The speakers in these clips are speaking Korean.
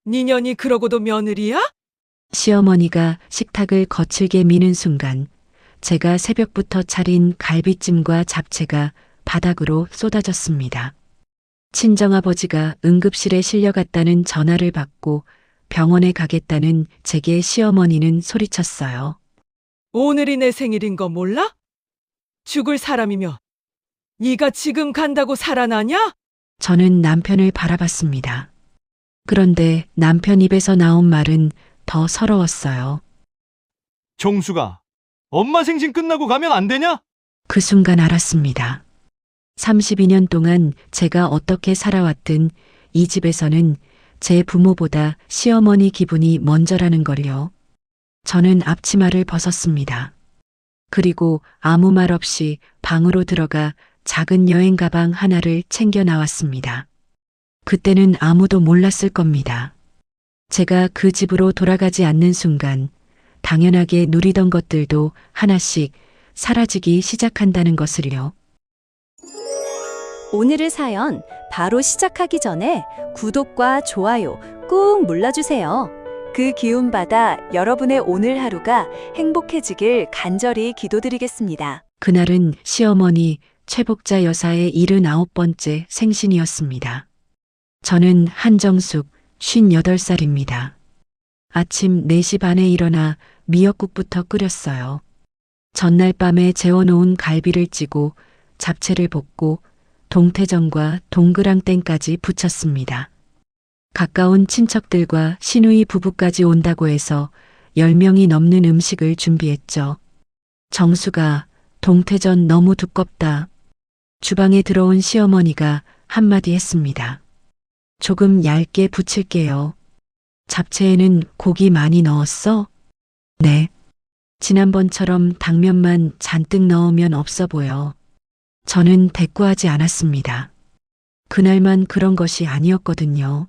니년이 그러고도 며느리야? 시어머니가 식탁을 거칠게 미는 순간 제가 새벽부터 차린 갈비찜과 잡채가 바닥으로 쏟아졌습니다. 친정아버지가 응급실에 실려갔다는 전화를 받고 병원에 가겠다는 제게 시어머니는 소리쳤어요. 오늘이 내 생일인 거 몰라? 죽을 사람이며 네가 지금 간다고 살아나냐? 저는 남편을 바라봤습니다. 그런데 남편 입에서 나온 말은 더 서러웠어요. 정수가 엄마 생신 끝나고 가면 안 되냐? 그 순간 알았습니다. 32년 동안 제가 어떻게 살아왔든 이 집에서는 제 부모보다 시어머니 기분이 먼저라는 걸요. 저는 앞치마를 벗었습니다. 그리고 아무 말 없이 방으로 들어가 작은 여행 가방 하나를 챙겨 나왔습니다. 그때는 아무도 몰랐을 겁니다. 제가 그 집으로 돌아가지 않는 순간 당연하게 누리던 것들도 하나씩 사라지기 시작한다는 것을요. 오늘의 사연 바로 시작하기 전에 구독과 좋아요 꾹 눌러주세요. 그 기운 받아 여러분의 오늘 하루가 행복해지길 간절히 기도드리겠습니다. 그날은 시어머니 최복자 여사의 79번째 생신이었습니다. 저는 한정숙 58살입니다. 아침 4시 반에 일어나 미역국부터 끓였어요. 전날 밤에 재워놓은 갈비를 찌고 잡채를 볶고 동태전과 동그랑땡까지 부쳤습니다. 가까운 친척들과 시누이 부부까지 온다고 해서 10명이 넘는 음식을 준비했죠. 정수가 동태전 너무 두껍다. 주방에 들어온 시어머니가 한마디 했습니다. 조금 얇게 부칠게요. 잡채에는 고기 많이 넣었어? 네. 지난번처럼 당면만 잔뜩 넣으면 없어 보여. 저는 대꾸하지 않았습니다. 그날만 그런 것이 아니었거든요.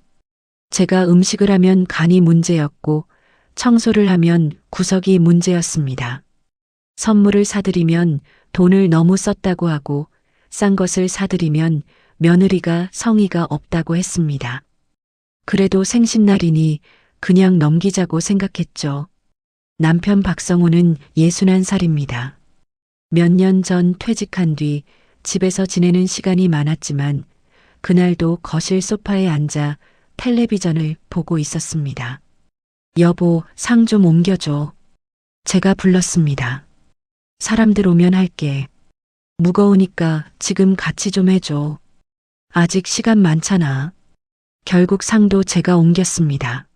제가 음식을 하면 간이 문제였고 청소를 하면 구석이 문제였습니다. 선물을 사드리면 돈을 너무 썼다고 하고 싼 것을 사드리면 며느리가 성의가 없다고 했습니다. 그래도 생신날이니 그냥 넘기자고 생각했죠. 남편 박성우는 61살입니다. 몇 년 전 퇴직한 뒤 집에서 지내는 시간이 많았지만 그날도 거실 소파에 앉아 텔레비전을 보고 있었습니다. 여보, 상 좀 옮겨줘. 제가 불렀습니다. 사람들 오면 할게. 무거우니까 지금 같이 좀 해줘. 아직 시간 많잖아. 결국 상도 제가 옮겼습니다.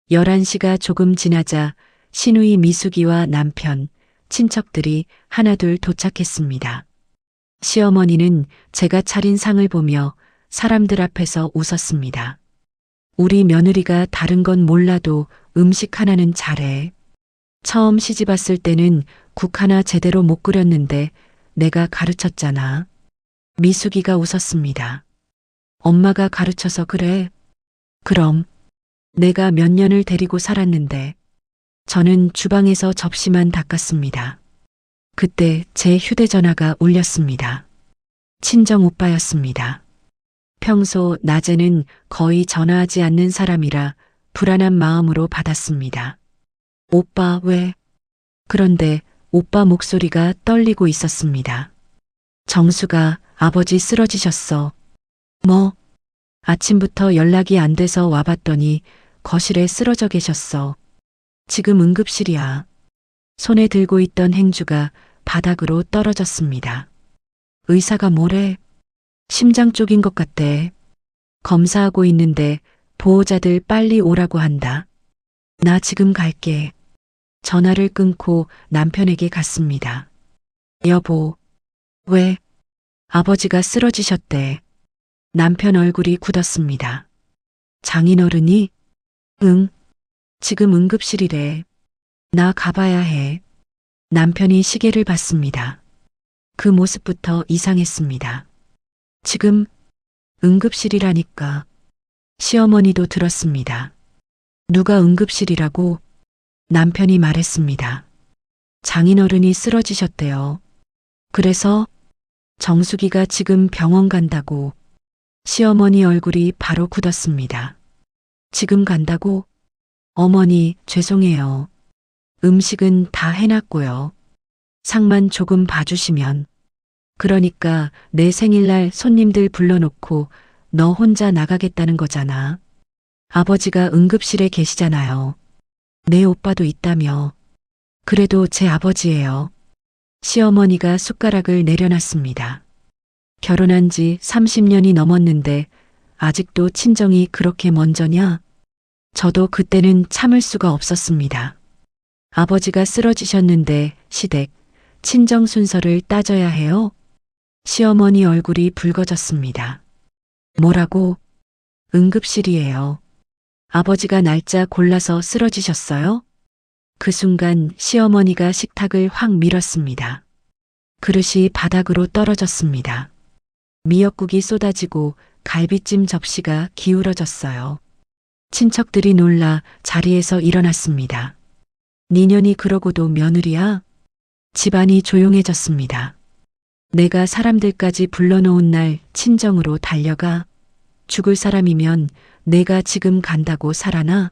11시가 조금 지나자 시누이 미숙이와 남편, 친척들이 하나둘 도착했습니다. 시어머니는 제가 차린 상을 보며 사람들 앞에서 웃었습니다. 우리 며느리가 다른 건 몰라도 음식 하나는 잘해. 처음 시집 왔을 때는 국 하나 제대로 못 끓였는데 내가 가르쳤잖아. 미숙이가 웃었습니다. 엄마가 가르쳐서 그래. 그럼 내가 몇 년을 데리고 살았는데. 저는 주방에서 접시만 닦았습니다. 그때 제 휴대전화가 울렸습니다. 친정 오빠였습니다. 평소 낮에는 거의 전화하지 않는 사람이라 불안한 마음으로 받았습니다. 오빠 왜? 그런데 오빠 목소리가 떨리고 있었습니다. 정수가 아버지 쓰러지셨어. 뭐? 아침부터 연락이 안 돼서 와봤더니 거실에 쓰러져 계셨어. 지금 응급실이야. 손에 들고 있던 행주가 바닥으로 떨어졌습니다. 의사가 뭐래? 심장 쪽인 것 같대. 검사하고 있는데 보호자들 빨리 오라고 한다. 나 지금 갈게. 전화를 끊고 남편에게 갔습니다. 여보, 왜? 아버지가 쓰러지셨대. 남편 얼굴이 굳었습니다. 장인어른이? 응. 지금 응급실이래. 나 가봐야 해. 남편이 시계를 봤습니다. 그 모습부터 이상했습니다. 지금 응급실이라니까. 시어머니도 들었습니다. 누가 응급실이라고? 남편이 말했습니다. 장인어른이 쓰러지셨대요. 그래서 정수기가 지금 병원 간다고. 시어머니 얼굴이 바로 굳었습니다. 지금 간다고? 어머니, 죄송해요. 음식은 다 해놨고요. 상만 조금 봐주시면. 그러니까 내 생일날 손님들 불러놓고 너 혼자 나가겠다는 거잖아. 아버지가 응급실에 계시잖아요. 내 오빠도 있다며. 그래도 제 아버지예요. 시어머니가 숟가락을 내려놨습니다. 결혼한 지 30년이 넘었는데 아직도 친정이 그렇게 먼저냐? 저도 그때는 참을 수가 없었습니다. 아버지가 쓰러지셨는데 시댁, 친정 순서를 따져야 해요? 시어머니 얼굴이 붉어졌습니다. 뭐라고? 응급실이에요. 아버지가 날짜 골라서 쓰러지셨어요? 그 순간 시어머니가 식탁을 확 밀었습니다. 그릇이 바닥으로 떨어졌습니다. 미역국이 쏟아지고 갈비찜 접시가 기울어졌어요. 친척들이 놀라 자리에서 일어났습니다. 니년이 그러고도 며느리야? 집안이 조용해졌습니다. 내가 사람들까지 불러놓은 날 친정으로 달려가? 죽을 사람이면 내가 지금 간다고 살아나?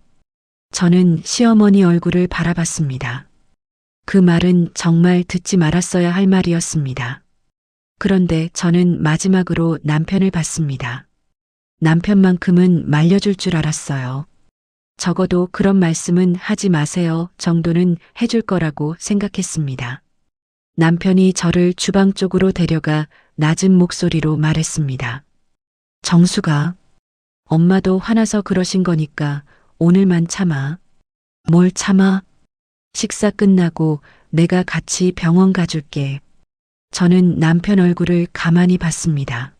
저는 시어머니 얼굴을 바라봤습니다. 그 말은 정말 듣지 말았어야 할 말이었습니다. 그런데 저는 마지막으로 남편을 봤습니다. 남편만큼은 말려줄 줄 알았어요. 적어도 그런 말씀은 하지 마세요 정도는 해줄 거라고 생각했습니다. 남편이 저를 주방 쪽으로 데려가 낮은 목소리로 말했습니다. 정수가, 엄마도 화나서 그러신 거니까 오늘만 참아. 뭘 참아? 식사 끝나고 내가 같이 병원 가줄게. 저는 남편 얼굴을 가만히 봤습니다.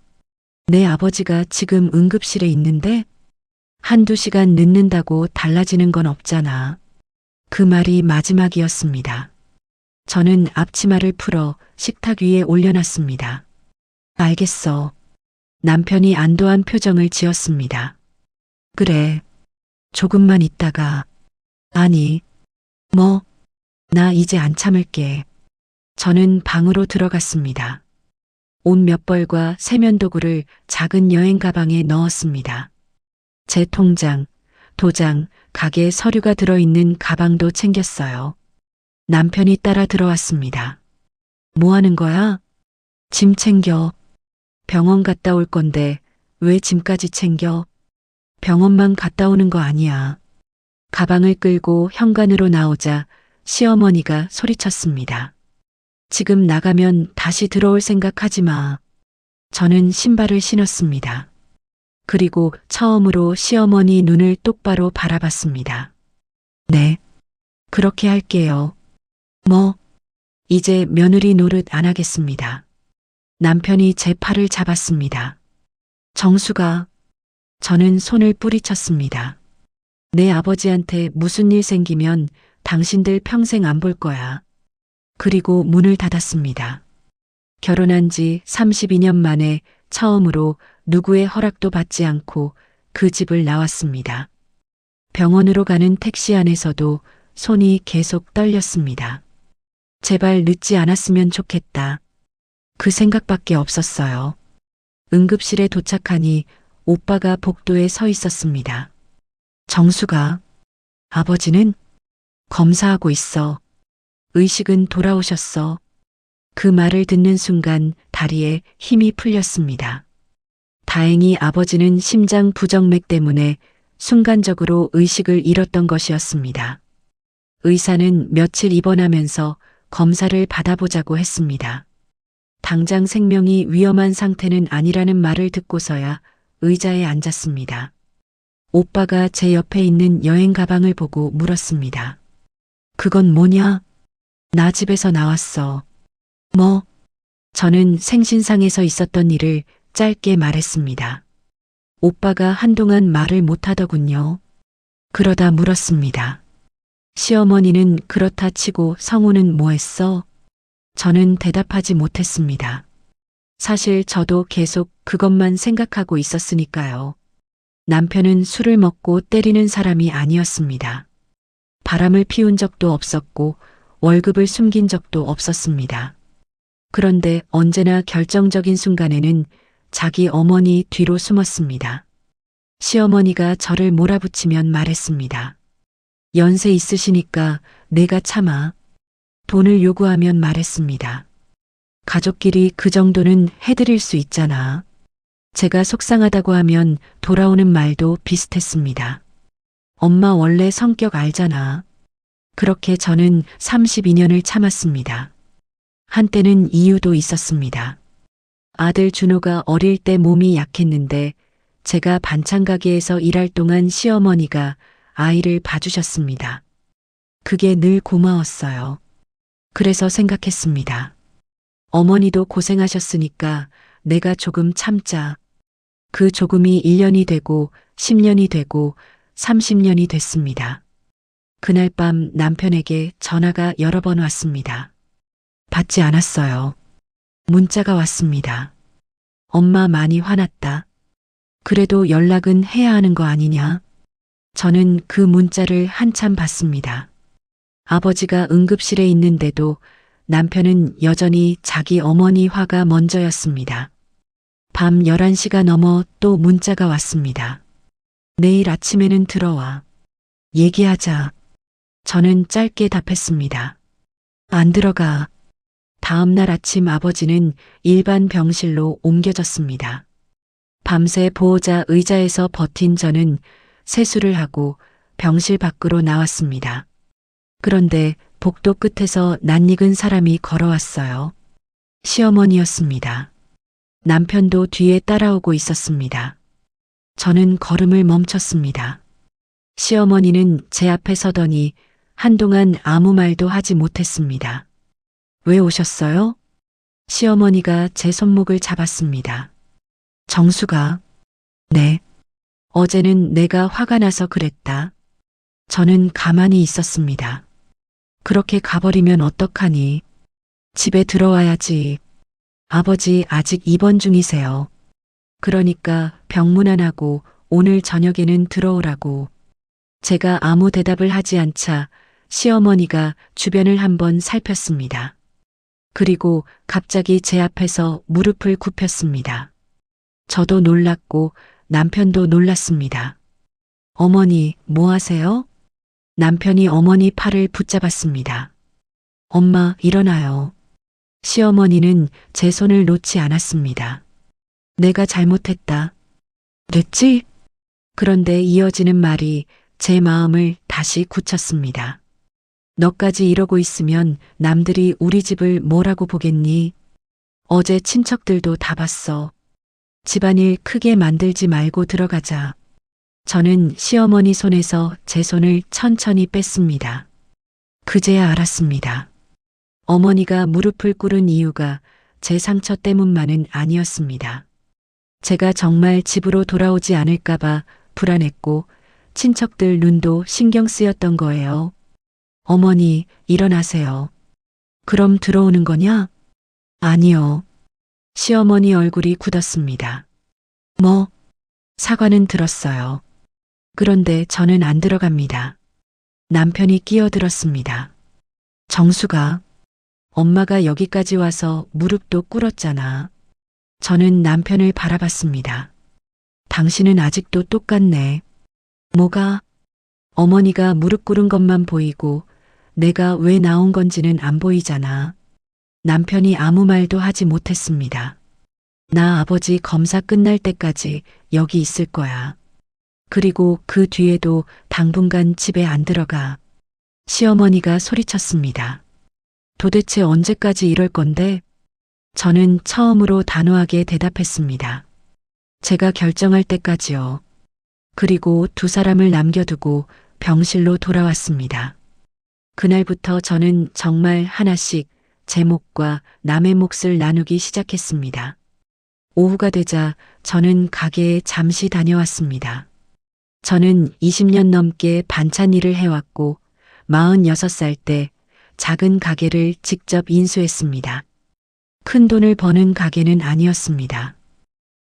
내 아버지가 지금 응급실에 있는데 한두 시간 늦는다고 달라지는 건 없잖아. 그 말이 마지막이었습니다. 저는 앞치마를 풀어 식탁 위에 올려놨습니다. 알겠어. 남편이 안도한 표정을 지었습니다. 그래. 조금만 있다가. 아니. 뭐? 나 이제 안 참을게. 저는 방으로 들어갔습니다. 옷 몇 벌과 세면도구를 작은 여행 가방에 넣었습니다. 제 통장, 도장, 가게 서류가 들어있는 가방도 챙겼어요. 남편이 따라 들어왔습니다. 뭐 하는 거야? 짐 챙겨. 병원 갔다 올 건데 왜 짐까지 챙겨? 병원만 갔다 오는 거 아니야. 가방을 끌고 현관으로 나오자 시어머니가 소리쳤습니다. 지금 나가면 다시 들어올 생각하지 마. 저는 신발을 신었습니다. 그리고 처음으로 시어머니 눈을 똑바로 바라봤습니다. 네, 그렇게 할게요. 뭐, 이제 며느리 노릇 안 하겠습니다. 남편이 제 팔을 잡았습니다. 정수가, 저는 손을 뿌리쳤습니다. 내 아버지한테 무슨 일 생기면 당신들 평생 안 볼 거야. 그리고 문을 닫았습니다. 결혼한 지 32년 만에 처음으로 누구의 허락도 받지 않고 그 집을 나왔습니다. 병원으로 가는 택시 안에서도 손이 계속 떨렸습니다. 제발 늦지 않았으면 좋겠다. 그 생각밖에 없었어요. 응급실에 도착하니 오빠가 복도에 서 있었습니다. 정수가, 아버지는 검사하고 있어. 의식은 돌아오셨어. 그 말을 듣는 순간 다리에 힘이 풀렸습니다. 다행히 아버지는 심장 부정맥 때문에 순간적으로 의식을 잃었던 것이었습니다. 의사는 며칠 입원하면서 검사를 받아보자고 했습니다. 당장 생명이 위험한 상태는 아니라는 말을 듣고서야 의자에 앉았습니다. 오빠가 제 옆에 있는 여행 가방을 보고 물었습니다. 그건 뭐냐? 나 집에서 나왔어. 뭐? 저는 생신상에서 있었던 일을 짧게 말했습니다. 오빠가 한동안 말을 못하더군요. 그러다 물었습니다. 시어머니는 그렇다 치고 성우는 뭐 했어? 저는 대답하지 못했습니다. 사실 저도 계속 그것만 생각하고 있었으니까요. 남편은 술을 먹고 때리는 사람이 아니었습니다. 바람을 피운 적도 없었고 월급을 숨긴 적도 없었습니다. 그런데 언제나 결정적인 순간에는 자기 어머니 뒤로 숨었습니다. 시어머니가 저를 몰아붙이면 말했습니다. 연세 있으시니까 내가 참아. 돈을 요구하면 말했습니다. 가족끼리 그 정도는 해드릴 수 있잖아. 제가 속상하다고 하면 돌아오는 말도 비슷했습니다. 엄마 원래 성격 알잖아. 그렇게 저는 32년을 참았습니다. 한때는 이유도 있었습니다. 아들 준호가 어릴 때 몸이 약했는데 제가 반찬 가게에서 일할 동안 시어머니가 아이를 봐주셨습니다. 그게 늘 고마웠어요. 그래서 생각했습니다. 어머니도 고생하셨으니까 내가 조금 참자. 그 조금이 1년이 되고 10년이 되고 30년이 됐습니다. 그날 밤 남편에게 전화가 여러 번 왔습니다. 받지 않았어요. 문자가 왔습니다. 엄마 많이 화났다. 그래도 연락은 해야 하는 거 아니냐? 저는 그 문자를 한참 봤습니다. 아버지가 응급실에 있는데도 남편은 여전히 자기 어머니 화가 먼저였습니다. 밤 11시가 넘어 또 문자가 왔습니다. 내일 아침에는 들어와. 얘기하자. 저는 짧게 답했습니다. 안 들어가. 다음 날 아침 아버지는 일반 병실로 옮겨졌습니다. 밤새 보호자 의자에서 버틴 저는 세수를 하고 병실 밖으로 나왔습니다. 그런데 복도 끝에서 낯익은 사람이 걸어왔어요. 시어머니였습니다. 남편도 뒤에 따라오고 있었습니다. 저는 걸음을 멈췄습니다. 시어머니는 제 앞에 서더니 한동안 아무 말도 하지 못했습니다. 왜 오셨어요? 시어머니가 제 손목을 잡았습니다. 정수가. 네. 어제는 내가 화가 나서 그랬다. 저는 가만히 있었습니다. 그렇게 가버리면 어떡하니? 집에 들어와야지. 아버지 아직 입원 중이세요. 그러니까 병문안하고 오늘 저녁에는 들어오라고. 제가 아무 대답을 하지 않자 시어머니가 주변을 한번 살폈습니다. 그리고 갑자기 제 앞에서 무릎을 굽혔습니다. 저도 놀랐고 남편도 놀랐습니다. 어머니, 뭐 하세요? 남편이 어머니 팔을 붙잡았습니다. 엄마, 일어나요. 시어머니는 제 손을 놓지 않았습니다. 내가 잘못했다. 그랬지? 그런데 이어지는 말이 제 마음을 다시 굳혔습니다. 너까지 이러고 있으면 남들이 우리 집을 뭐라고 보겠니? 어제 친척들도 다 봤어. 집안일 크게 만들지 말고 들어가자. 저는 시어머니 손에서 제 손을 천천히 뺐습니다. 그제야 알았습니다. 어머니가 무릎을 꿇은 이유가 제 상처 때문만은 아니었습니다. 제가 정말 집으로 돌아오지 않을까봐 불안했고 친척들 눈도 신경 쓰였던 거예요. 어머니, 일어나세요. 그럼 들어오는 거냐? 아니요. 시어머니 얼굴이 굳었습니다. 뭐? 사과는 들었어요. 그런데 저는 안 들어갑니다. 남편이 끼어들었습니다. 정수가, 엄마가 여기까지 와서 무릎도 꿇었잖아. 저는 남편을 바라봤습니다. 당신은 아직도 똑같네. 뭐가? 어머니가 무릎 꿇은 것만 보이고 내가 왜 나온 건지는 안 보이잖아. 남편이 아무 말도 하지 못했습니다. 나 아버지 검사 끝날 때까지 여기 있을 거야. 그리고 그 뒤에도 당분간 집에 안 들어가. 시어머니가 소리쳤습니다. 도대체 언제까지 이럴 건데? 저는 처음으로 단호하게 대답했습니다. 제가 결정할 때까지요. 그리고 두 사람을 남겨두고 병실로 돌아왔습니다. 그날부터 저는 정말 하나씩 제 몫과 남의 몫을 나누기 시작했습니다. 오후가 되자 저는 가게에 잠시 다녀왔습니다. 저는 20년 넘게 반찬 일을 해왔고 46살 때 작은 가게를 직접 인수했습니다. 큰 돈을 버는 가게는 아니었습니다.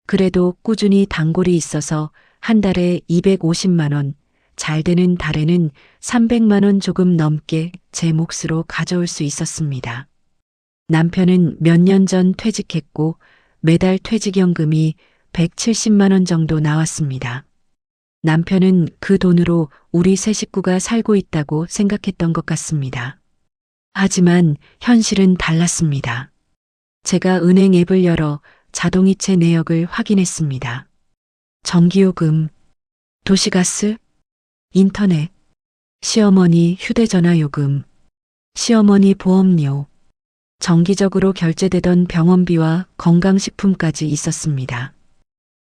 그래도 꾸준히 단골이 있어서 한 달에 250만 원, 잘 되는 달에는 300만 원 조금 넘게 제 몫으로 가져올 수 있었습니다. 남편은 몇 년 전 퇴직했고 매달 퇴직연금이 170만 원 정도 나왔습니다. 남편은 그 돈으로 우리 세 식구가 살고 있다고 생각했던 것 같습니다. 하지만 현실은 달랐습니다. 제가 은행 앱을 열어 자동이체 내역을 확인했습니다. 전기요금, 도시가스, 인터넷, 시어머니 휴대전화 요금, 시어머니 보험료, 정기적으로 결제되던 병원비와 건강식품까지 있었습니다.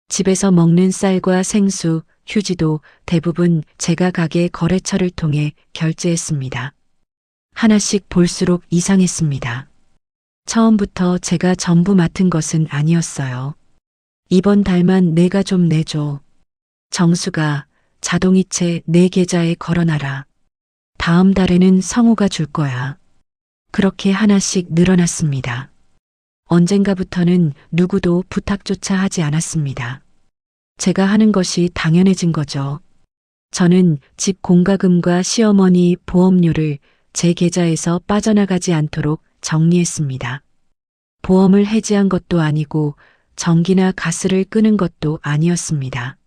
집에서 먹는 쌀과 생수, 휴지도 대부분 제가 가게 거래처를 통해 결제했습니다. 하나씩 볼수록 이상했습니다. 처음부터 제가 전부 맡은 것은 아니었어요. 이번 달만 내가 좀 내줘. 정수가 자동이체 내 계좌에 걸어놔라. 다음 달에는 성우가 줄 거야. 그렇게 하나씩 늘어났습니다. 언젠가부터는 누구도 부탁조차 하지 않았습니다. 제가 하는 것이 당연해진 거죠. 저는 집 공과금과 시어머니 보험료를 제 계좌에서 빠져나가지 않도록 정리했습니다. 보험을 해지한 것도 아니고 전기나 가스를 끄는 것도 아니었습니다.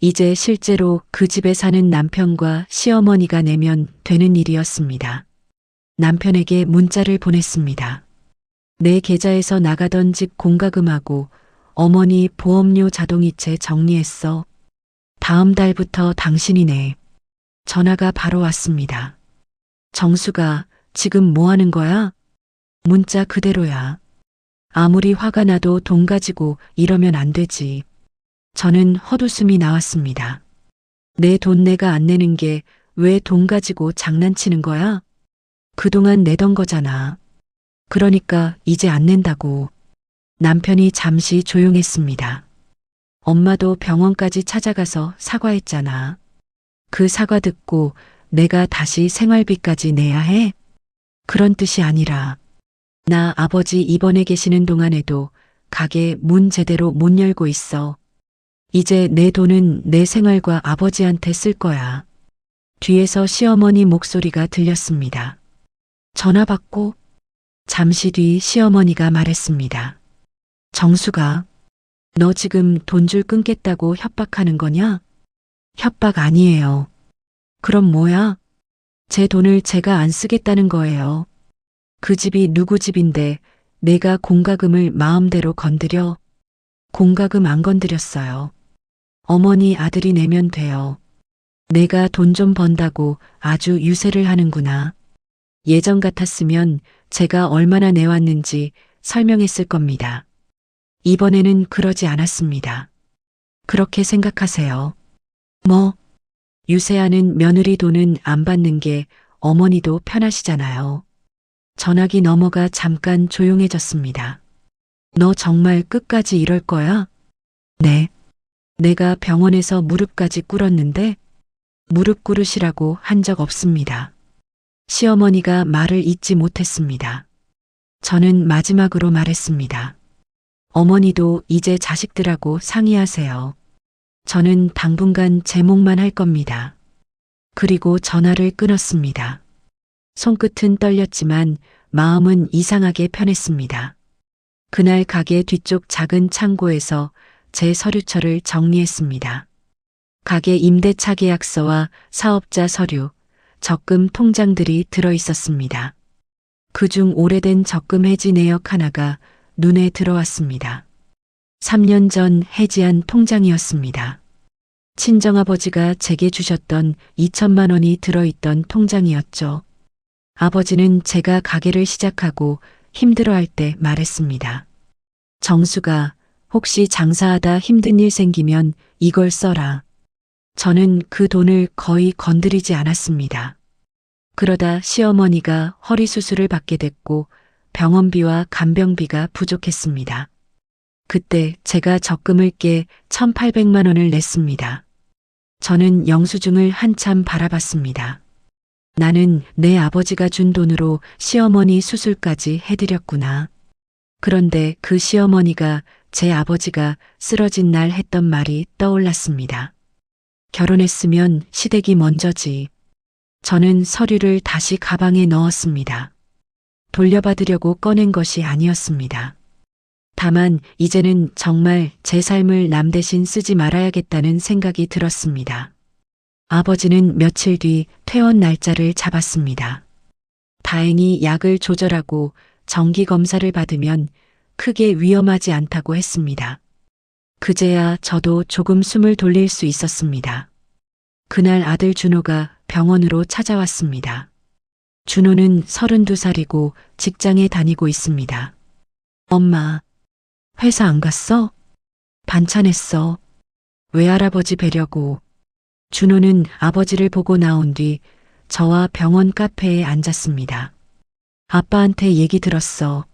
이제 실제로 그 집에 사는 남편과 시어머니가 내면 되는 일이었습니다. 남편에게 문자를 보냈습니다. 내 계좌에서 나가던 집 공과금하고 어머니 보험료 자동이체 정리했어. 다음 달부터 당신이 내. 전화가 바로 왔습니다. 정수가 지금 뭐 하는 거야? 문자 그대로야. 아무리 화가 나도 돈 가지고 이러면 안 되지. 저는 헛웃음이 나왔습니다. 내 돈 내가 안 내는 게 왜 돈 가지고 장난치는 거야? 그동안 내던 거잖아. 그러니까 이제 안 낸다고. 남편이 잠시 조용했습니다. 엄마도 병원까지 찾아가서 사과했잖아. 그 사과 듣고 내가 다시 생활비까지 내야 해? 그런 뜻이 아니라 나 아버지 입원해 계시는 동안에도 가게 문 제대로 못 열고 있어. 이제 내 돈은 내 생활과 아버지한테 쓸 거야. 뒤에서 시어머니 목소리가 들렸습니다. 전화 받고 잠시 뒤 시어머니가 말했습니다. 정수가 너 지금 돈 줄 끊겠다고 협박하는 거냐? 협박 아니에요. 그럼 뭐야? 제 돈을 제가 안 쓰겠다는 거예요. 그 집이 누구 집인데 내가 공과금을 마음대로 건드려? 공과금 안 건드렸어요. 어머니 아들이 내면 돼요. 내가 돈 좀 번다고 아주 유세를 하는구나. 예전 같았으면 제가 얼마나 내왔는지 설명했을 겁니다. 이번에는 그러지 않았습니다. 그렇게 생각하세요. 뭐, 유세하는 며느리 돈은 안 받는 게 어머니도 편하시잖아요. 전화기 넘어가 잠깐 조용해졌습니다. 너 정말 끝까지 이럴 거야? 네. 내가 병원에서 무릎까지 꿇었는데 무릎 꿇으시라고 한 적 없습니다. 시어머니가 말을 잇지 못했습니다. 저는 마지막으로 말했습니다. 어머니도 이제 자식들하고 상의하세요. 저는 당분간 제 몫만 할 겁니다. 그리고 전화를 끊었습니다. 손끝은 떨렸지만 마음은 이상하게 편했습니다. 그날 가게 뒤쪽 작은 창고에서 제 서류처를 정리했습니다. 가게 임대차 계약서와 사업자 서류, 적금 통장들이 들어 있었습니다. 그중 오래된 적금 해지 내역 하나가 눈에 들어왔습니다. 3년 전 해지한 통장이었습니다. 친정아버지가 제게 주셨던 2천만 원이 들어있던 통장이었죠. 아버지는 제가 가게를 시작하고 힘들어할 때 말했습니다. 정수가 혹시 장사하다 힘든 일 생기면 이걸 써라. 저는 그 돈을 거의 건드리지 않았습니다. 그러다 시어머니가 허리 수술을 받게 됐고 병원비와 간병비가 부족했습니다. 그때 제가 적금을 깨 1,800만 원을 냈습니다. 저는 영수증을 한참 바라봤습니다. 나는 내 아버지가 준 돈으로 시어머니 수술까지 해드렸구나. 그런데 그 시어머니가 제 아버지가 쓰러진 날 했던 말이 떠올랐습니다. 결혼했으면 시댁이 먼저지. 저는 서류를 다시 가방에 넣었습니다. 돌려받으려고 꺼낸 것이 아니었습니다. 다만 이제는 정말 제 삶을 남 대신 쓰지 말아야겠다는 생각이 들었습니다. 아버지는 며칠 뒤 퇴원 날짜를 잡았습니다. 다행히 약을 조절하고 정기 검사를 받으면 크게 위험하지 않다고 했습니다. 그제야 저도 조금 숨을 돌릴 수 있었습니다. 그날 아들 준호가 병원으로 찾아왔습니다. 준호는 32살이고 직장에 다니고 있습니다. 엄마, 회사 안 갔어? 반찬했어. 외할아버지 뵈려고. 준호는 아버지를 보고 나온 뒤 저와 병원 카페에 앉았습니다. 아빠한테 얘기 들었어.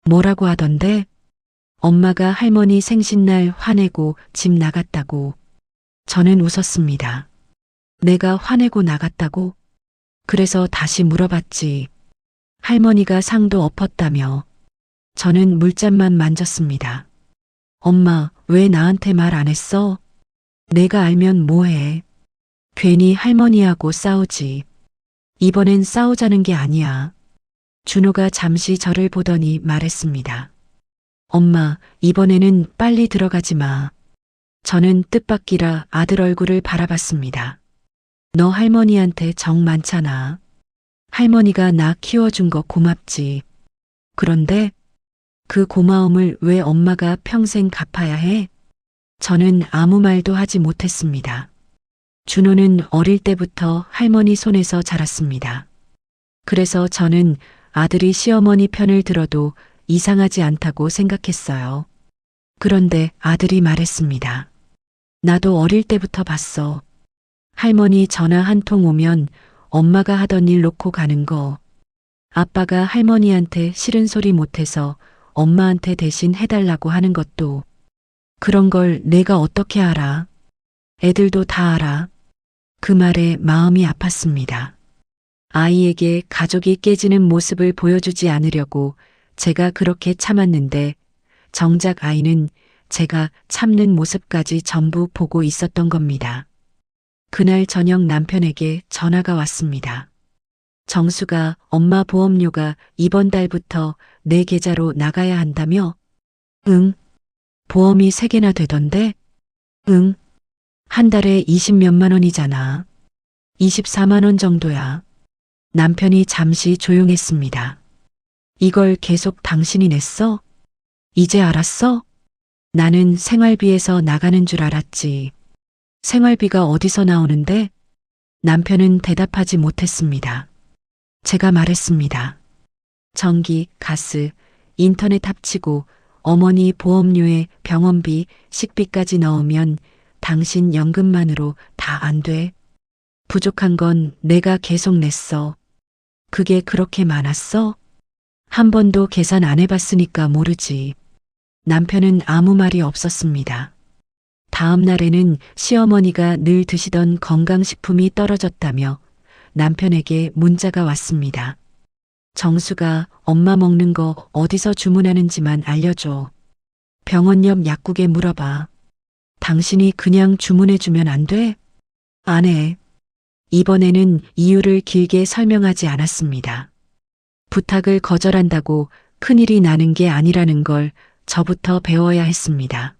뭐라고 하던데? 엄마가 할머니 생신날 화내고 집 나갔다고. 저는 웃었습니다. 내가 화내고 나갔다고? 그래서 다시 물어봤지. 할머니가 상도 엎었다며. 저는 물잔만 만졌습니다. 엄마, 왜 나한테 말 안 했어? 내가 알면 뭐해? 괜히 할머니하고 싸우지. 이번엔 싸우자는 게 아니야. 준호가 잠시 저를 보더니 말했습니다. 엄마, 이번에는 빨리 들어가지 마. 저는 뜻밖이라 아들 얼굴을 바라봤습니다. 너 할머니한테 정 많잖아. 할머니가 나 키워준 거 고맙지. 그런데 그 고마움을 왜 엄마가 평생 갚아야 해? 저는 아무 말도 하지 못했습니다. 준호는 어릴 때부터 할머니 손에서 자랐습니다. 그래서 저는 아들이 시어머니 편을 들어도 이상하지 않다고 생각했어요. 그런데 아들이 말했습니다. 나도 어릴 때부터 봤어. 할머니 전화 한 통 오면 엄마가 하던 일 놓고 가는 거. 아빠가 할머니한테 싫은 소리 못해서 엄마한테 대신 해달라고 하는 것도. 그런 걸 내가 어떻게 알아? 애들도 다 알아. 그 말에 마음이 아팠습니다. 아이에게 가족이 깨지는 모습을 보여주지 않으려고 제가 그렇게 참았는데 정작 아이는 제가 참는 모습까지 전부 보고 있었던 겁니다. 그날 저녁 남편에게 전화가 왔습니다. 정수가 엄마 보험료가 이번 달부터 내 계좌로 나가야 한다며? 응. 보험이 3개나 되던데? 응. 한 달에 20몇만 원이잖아. 24만 원 정도야. 남편이 잠시 조용했습니다. 이걸 계속 당신이 냈어? 이제 알았어? 나는 생활비에서 나가는 줄 알았지. 생활비가 어디서 나오는데? 남편은 대답하지 못했습니다. 제가 말했습니다. 전기, 가스, 인터넷 합치고 어머니 보험료에 병원비, 식비까지 넣으면 당신 연금만으로 다 안 돼. 부족한 건 내가 계속 냈어. 그게 그렇게 많았어? 한 번도 계산 안 해봤으니까 모르지. 남편은 아무 말이 없었습니다. 다음 날에는 시어머니가 늘 드시던 건강식품이 떨어졌다며 남편에게 문자가 왔습니다. 정수가 엄마 먹는 거 어디서 주문하는지만 알려줘. 병원 옆 약국에 물어봐. 당신이 그냥 주문해주면 안 돼? 안 해. 이번에는 이유를 길게 설명하지 않았습니다. 부탁을 거절한다고 큰일이 나는 게 아니라는 걸 저부터 배워야 했습니다.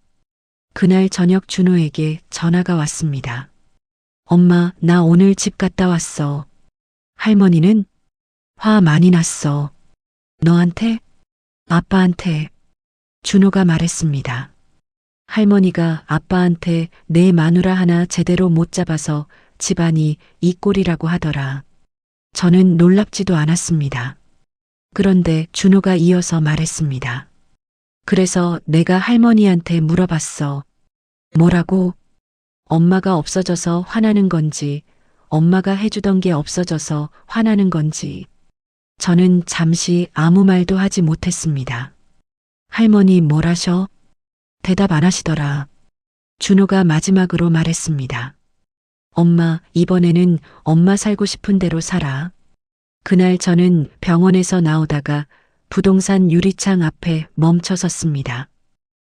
그날 저녁 준호에게 전화가 왔습니다. 엄마, 나 오늘 집 갔다 왔어. 할머니는? 화 많이 났어. 너한테? 아빠한테. 준호가 말했습니다. 할머니가 아빠한테 내 마누라 하나 제대로 못 잡아서 집안이 이 꼴이라고 하더라. 저는 놀랍지도 않았습니다. 그런데 준호가 이어서 말했습니다. 그래서 내가 할머니한테 물어봤어. 뭐라고? 엄마가 없어져서 화나는 건지, 엄마가 해주던 게 없어져서 화나는 건지. 저는 잠시 아무 말도 하지 못했습니다. 할머니 뭘 하셔? 대답 안 하시더라. 준호가 마지막으로 말했습니다. 엄마, 이번에는 엄마 살고 싶은 대로 살아. 그날 저는 병원에서 나오다가 부동산 유리창 앞에 멈춰 섰습니다.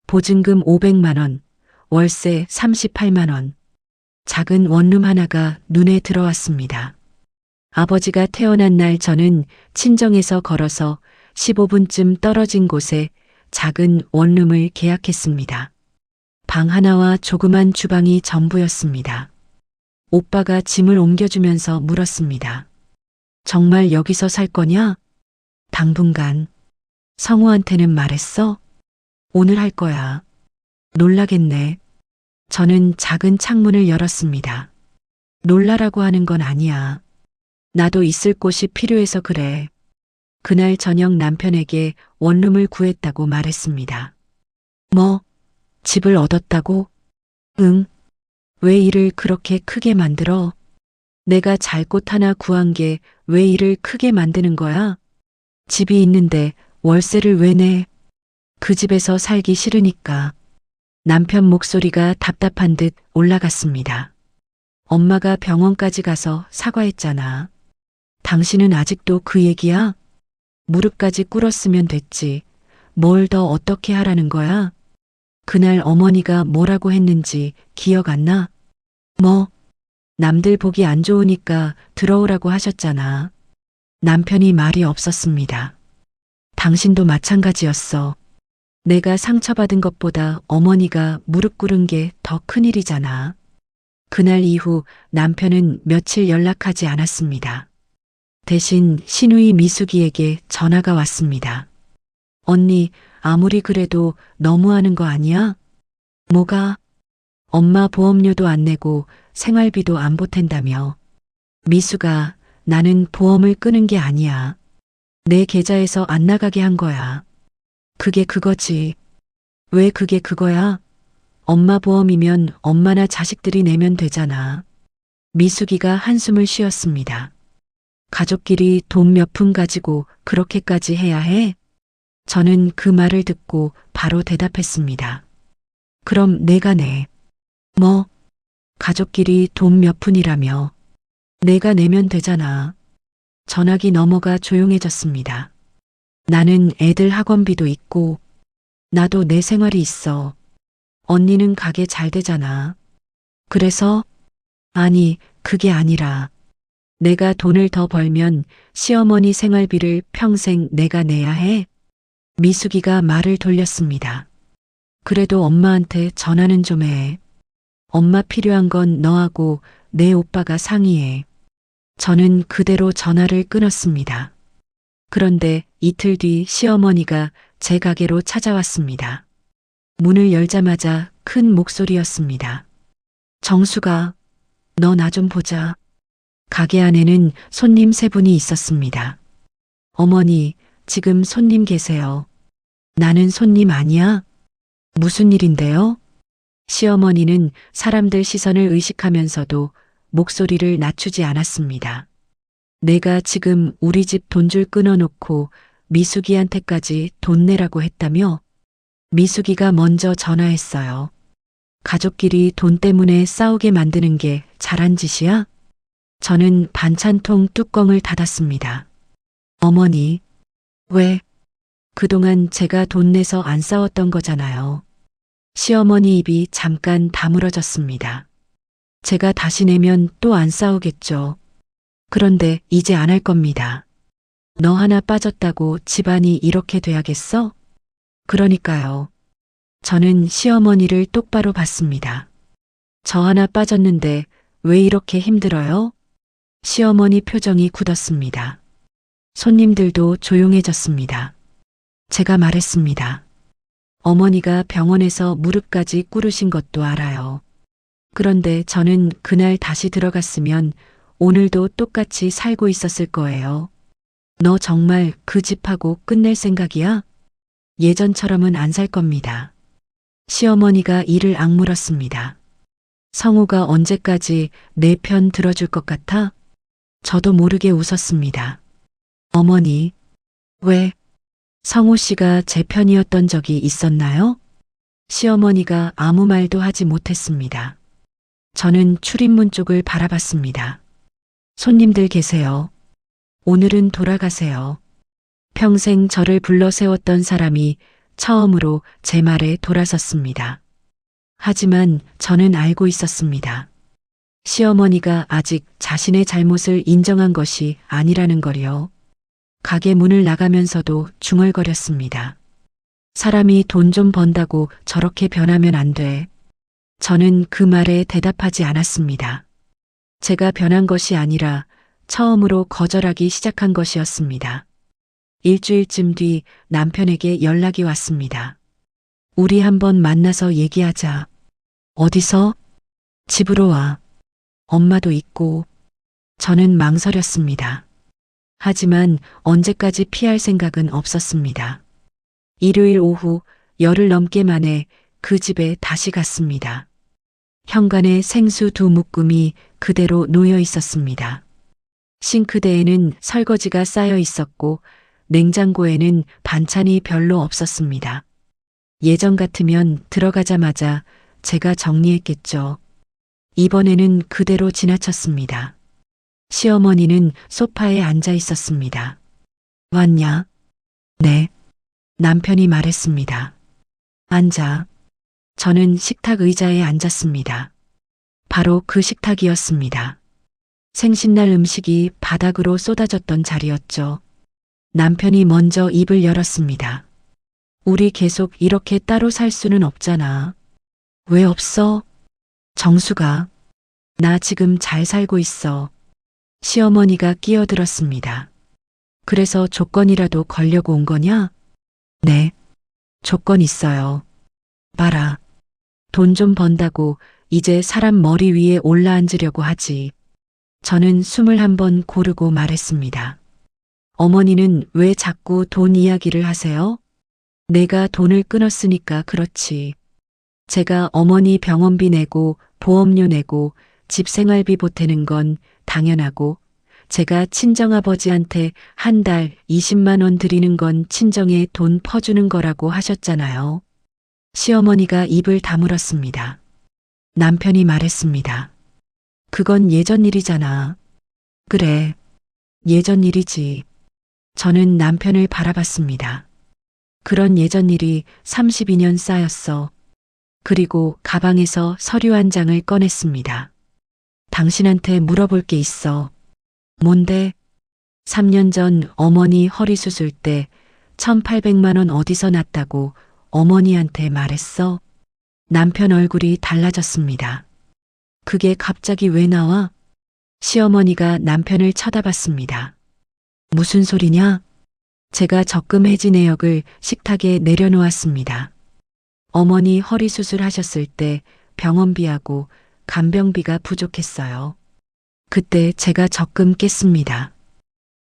보증금 500만 원, 월세 38만 원. 작은 원룸 하나가 눈에 들어왔습니다. 아버지가 태어난 날 저는 친정에서 걸어서 15분쯤 떨어진 곳에 작은 원룸을 계약했습니다. 방 하나와 조그만 주방이 전부였습니다. 오빠가 짐을 옮겨주면서 물었습니다. 정말 여기서 살 거냐? 당분간. 성우한테는 말했어? 오늘 할 거야. 놀라겠네. 저는 작은 창문을 열었습니다. 놀라라고 하는 건 아니야. 나도 있을 곳이 필요해서 그래. 그날 저녁 남편에게 원룸을 구했다고 말했습니다. 뭐, 집을 얻었다고? 응. 왜 일을 그렇게 크게 만들어? 내가 잘 곳 하나 구한 게 왜 일을 크게 만드는 거야? 집이 있는데 월세를 왜 내? 그 집에서 살기 싫으니까. 남편 목소리가 답답한 듯 올라갔습니다. 엄마가 병원까지 가서 사과했잖아. 당신은 아직도 그 얘기야? 무릎까지 꿇었으면 됐지. 뭘 더 어떻게 하라는 거야? 그날 어머니가 뭐라고 했는지 기억 안 나? 뭐? 남들 보기 안 좋으니까 들어오라고 하셨잖아. 남편이 말이 없었습니다. 당신도 마찬가지였어. 내가 상처받은 것보다 어머니가 무릎 꿇은 게 더 큰일이잖아. 그날 이후 남편은 며칠 연락하지 않았습니다. 대신 시누이 미숙이에게 전화가 왔습니다. 언니, 아무리 그래도 너무하는 거 아니야? 뭐가? 엄마 보험료도 안 내고 생활비도 안 보탠다며. 미숙아, 나는 보험을 끄는 게 아니야. 내 계좌에서 안 나가게 한 거야. 그게 그거지. 왜 그게 그거야? 엄마 보험이면 엄마나 자식들이 내면 되잖아. 미숙이가 한숨을 쉬었습니다. 가족끼리 돈 몇 푼 가지고 그렇게까지 해야 해? 저는 그 말을 듣고 바로 대답했습니다. 그럼 내가 내. 뭐? 가족끼리 돈 몇 푼이라며. 내가 내면 되잖아. 전화기 넘어가 조용해졌습니다. 나는 애들 학원비도 있고, 나도 내 생활이 있어. 언니는 가게 잘 되잖아. 그래서? 아니, 그게 아니라, 내가 돈을 더 벌면 시어머니 생활비를 평생 내가 내야 해. 미숙이가 말을 돌렸습니다. 그래도 엄마한테 전화는 좀 해. 엄마 필요한 건 너하고 내 오빠가 상의해. 저는 그대로 전화를 끊었습니다. 그런데 이틀 뒤 시어머니가 제 가게로 찾아왔습니다. 문을 열자마자 큰 목소리였습니다. 정수가, 너 나 좀 보자. 가게 안에는 손님 3분이 있었습니다. 어머니, 지금 손님 계세요. 나는 손님 아니야? 무슨 일인데요? 시어머니는 사람들 시선을 의식하면서도 목소리를 낮추지 않았습니다. 내가 지금 우리 집 돈줄 끊어놓고 미숙이한테까지 돈 내라고 했다며? 미숙이가 먼저 전화했어요. 가족끼리 돈 때문에 싸우게 만드는 게 잘한 짓이야? 저는 반찬통 뚜껑을 닫았습니다. 어머니, 왜? 그동안 제가 돈 내서 안 싸웠던 거잖아요. 시어머니 입이 잠깐 다물어졌습니다. 제가 다시 내면 또 안 싸우겠죠. 그런데 이제 안 할 겁니다. 너 하나 빠졌다고 집안이 이렇게 돼야겠어? 그러니까요. 저는 시어머니를 똑바로 봤습니다. 저 하나 빠졌는데 왜 이렇게 힘들어요? 시어머니 표정이 굳었습니다. 손님들도 조용해졌습니다. 제가 말했습니다. 어머니가 병원에서 무릎까지 꿇으신 것도 알아요. 그런데 저는 그날 다시 들어갔으면 오늘도 똑같이 살고 있었을 거예요. 너 정말 그 집하고 끝낼 생각이야? 예전처럼은 안 살 겁니다. 시어머니가 이를 악물었습니다. 성우가 언제까지 내 편 들어줄 것 같아? 저도 모르게 웃었습니다. 어머니, 왜? 성우 씨가 제 편이었던 적이 있었나요? 시어머니가 아무 말도 하지 못했습니다. 저는 출입문 쪽을 바라봤습니다. 손님들 계세요. 오늘은 돌아가세요. 평생 저를 불러 세웠던 사람이 처음으로 제 말에 돌아섰습니다. 하지만 저는 알고 있었습니다. 시어머니가 아직 자신의 잘못을 인정한 것이 아니라는 걸요. 가게 문을 나가면서도 중얼거렸습니다. 사람이 돈 좀 번다고 저렇게 변하면 안 돼. 저는 그 말에 대답하지 않았습니다. 제가 변한 것이 아니라 처음으로 거절하기 시작한 것이었습니다. 일주일쯤 뒤 남편에게 연락이 왔습니다. 우리 한번 만나서 얘기하자. 어디서? 집으로 와. 엄마도 있고. 저는 망설였습니다. 하지만 언제까지 피할 생각은 없었습니다. 일요일 오후 열흘 넘게 만에 그 집에 다시 갔습니다. 현관에 생수 2묶음이 그대로 놓여 있었습니다. 싱크대에는 설거지가 쌓여 있었고 냉장고에는 반찬이 별로 없었습니다. 예전 같으면 들어가자마자 제가 정리했겠죠. 이번에는 그대로 지나쳤습니다. 시어머니는 소파에 앉아 있었습니다. 왔냐? 네. 남편이 말했습니다. 앉아. 저는 식탁 의자에 앉았습니다. 바로 그 식탁이었습니다. 생신날 음식이 바닥으로 쏟아졌던 자리였죠. 남편이 먼저 입을 열었습니다. 우리 계속 이렇게 따로 살 수는 없잖아. 왜 없어? 정수가. 나 지금 잘 살고 있어. 시어머니가 끼어들었습니다. 그래서 조건이라도 걸려고 온 거냐? 네. 조건 있어요. 봐라. 돈 좀 번다고 이제 사람 머리 위에 올라앉으려고 하지. 저는 숨을 한번 고르고 말했습니다. 어머니는 왜 자꾸 돈 이야기를 하세요? 내가 돈을 끊었으니까 그렇지. 제가 어머니 병원비 내고 보험료 내고 집 생활비 보태는 건 당연하고 제가 친정아버지한테 한 달 20만 원 드리는 건 친정에 돈 퍼주는 거라고 하셨잖아요. 시어머니가 입을 다물었습니다. 남편이 말했습니다. 그건 예전 일이잖아. 그래, 예전 일이지. 저는 남편을 바라봤습니다. 그런 예전 일이 32년 쌓였어. 그리고 가방에서 서류 한 장을 꺼냈습니다. 당신한테 물어볼 게 있어. 뭔데? 3년 전 어머니 허리 수술 때 1,800만 원 어디서 났다고 어머니한테 말했어? 남편 얼굴이 달라졌습니다. 그게 갑자기 왜 나와? 시어머니가 남편을 쳐다봤습니다. 무슨 소리냐? 제가 적금 해지 내역을 식탁에 내려놓았습니다. 어머니 허리 수술하셨을 때 병원비하고 간병비가 부족했어요. 그때 제가 적금 깼습니다.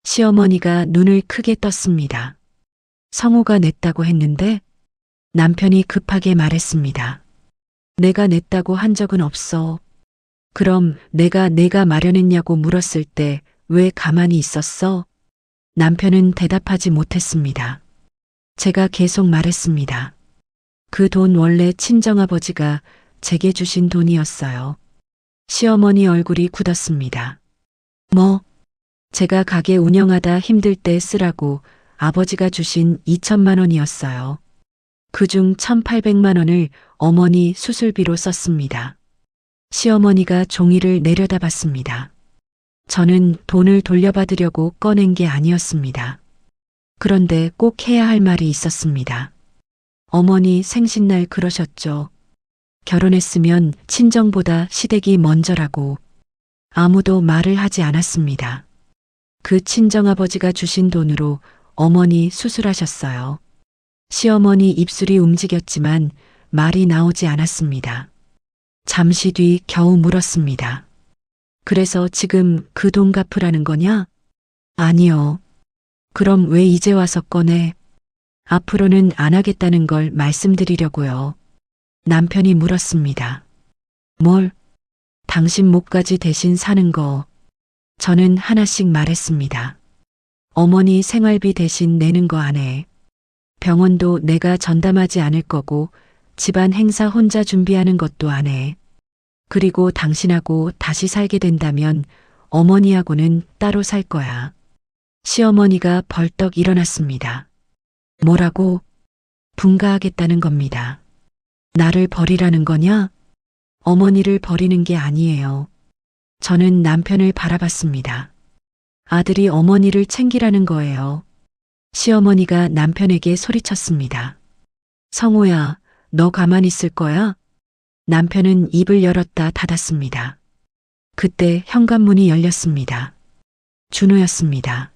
시어머니가 눈을 크게 떴습니다. 성우가 냈다고 했는데 남편이 급하게 말했습니다. 내가 냈다고 한 적은 없어. 그럼 내가 마련했냐고 물었을 때 왜 가만히 있었어? 남편은 대답하지 못했습니다. 제가 계속 말했습니다. 그 돈 원래 친정아버지가 제게 주신 돈이었어요. 시어머니 얼굴이 굳었습니다. 뭐? 제가 가게 운영하다 힘들 때 쓰라고 아버지가 주신 2천만 원이었어요. 그중 1,800만 원을 어머니 수술비로 썼습니다. 시어머니가 종이를 내려다봤습니다. 저는 돈을 돌려받으려고 꺼낸 게 아니었습니다. 그런데 꼭 해야 할 말이 있었습니다. 어머니 생신날 그러셨죠. 결혼했으면 친정보다 시댁이 먼저라고. 아무도 말을 하지 않았습니다. 그 친정아버지가 주신 돈으로 어머니 수술하셨어요. 시어머니 입술이 움직였지만 말이 나오지 않았습니다. 잠시 뒤 겨우 물었습니다. 그래서 지금 그 돈 갚으라는 거냐? 아니요. 그럼 왜 이제 와서 꺼내? 앞으로는 안 하겠다는 걸 말씀드리려고요. 남편이 물었습니다. 뭘? 당신 목까지 대신 사는 거. 저는 하나씩 말했습니다. 어머니 생활비 대신 내는 거 안 해. 병원도 내가 전담하지 않을 거고 집안 행사 혼자 준비하는 것도 안 해. 그리고 당신하고 다시 살게 된다면 어머니하고는 따로 살 거야. 시어머니가 벌떡 일어났습니다. 뭐라고? 분가하겠다는 겁니다. 나를 버리라는 거냐? 어머니를 버리는 게 아니에요. 저는 남편을 바라봤습니다. 아들이 어머니를 챙기라는 거예요. 시어머니가 남편에게 소리쳤습니다. 성호야, 너 가만히 있을 거야? 남편은 입을 열었다 닫았습니다. 그때 현관문이 열렸습니다. 준호였습니다.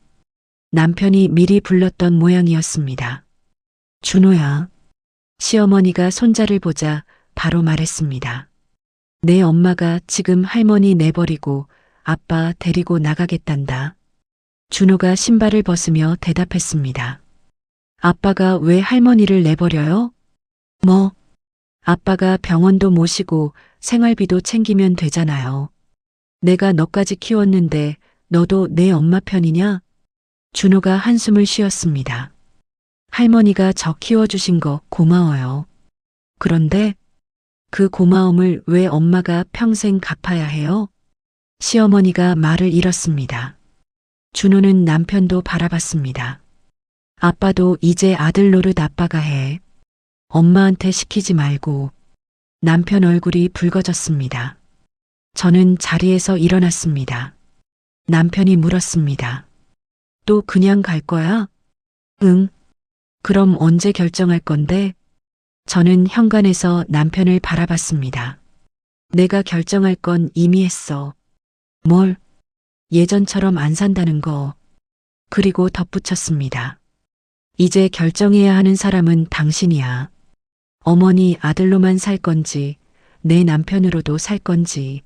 남편이 미리 불렀던 모양이었습니다. 준호야. 시어머니가 손자를 보자 바로 말했습니다. 내 엄마가 지금 할머니 내버리고 아빠 데리고 나가겠단다. 준호가 신발을 벗으며 대답했습니다. 아빠가 왜 할머니를 내버려요? 뭐? 아빠가 병원도 모시고 생활비도 챙기면 되잖아요. 내가 너까지 키웠는데 너도 내 엄마 편이냐? 준호가 한숨을 쉬었습니다. 할머니가 저 키워주신 거 고마워요. 그런데 그 고마움을 왜 엄마가 평생 갚아야 해요? 시어머니가 말을 잃었습니다. 준호는 남편도 바라봤습니다. 아빠도 이제 아들 노릇 아빠가 해. 엄마한테 시키지 말고. 남편 얼굴이 붉어졌습니다. 저는 자리에서 일어났습니다. 남편이 물었습니다. 또 그냥 갈 거야? 응. 그럼 언제 결정할 건데? 저는 현관에서 남편을 바라봤습니다. 내가 결정할 건 이미 했어. 뭘? 예전처럼 안 산다는 거. 그리고 덧붙였습니다. 이제 결정해야 하는 사람은 당신이야. 어머니 아들로만 살 건지, 내 남편으로도 살 건지.